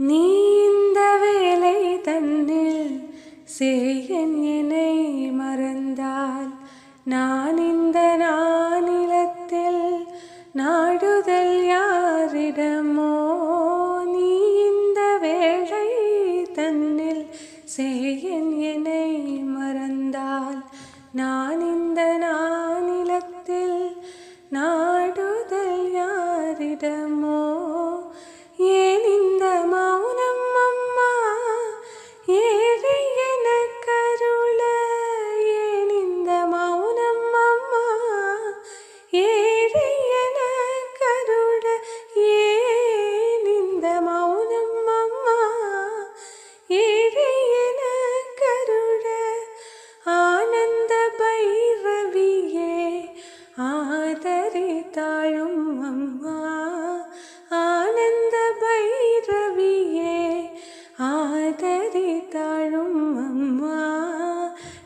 நீ இந்த வேலை தன்னில் சேயன் என்னை மறந்தால் நான் இந்த நானிலத்தில் நாடுதல் யாரிடமோ. நீ இந்த வேலை தன்னில் சேயன் என்னை மறந்தால் நான் இந்த நானிலத்தில் நாடுதல் யாரிடமோ. ஏன் இந்த மௌனம் அம்மா ஏழை என கருள. ஏன் இந்த மௌனம் அம்மா ஏழை என கருள. ஏன் இந்த மௌனம் அம்மா ஏழை என கருள. ஆனந்த பைரவியே ஆதரித்தாளும் அம்மா. ஆனந்த பைரவியே ஆதரித்தாளும் அம்மா.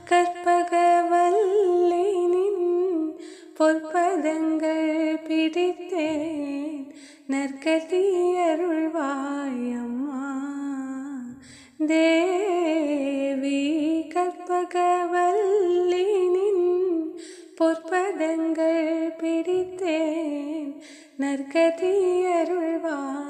கற்பகவல்லினின் பொற்பதங்கள் பிடித்தேன் நற்கதி அருள்வாய் அம்மா. தேவி கற்பகவல்லினின் பொற்பதங்கள் பிடித்தேன் நற்கதி அருள்வாய்.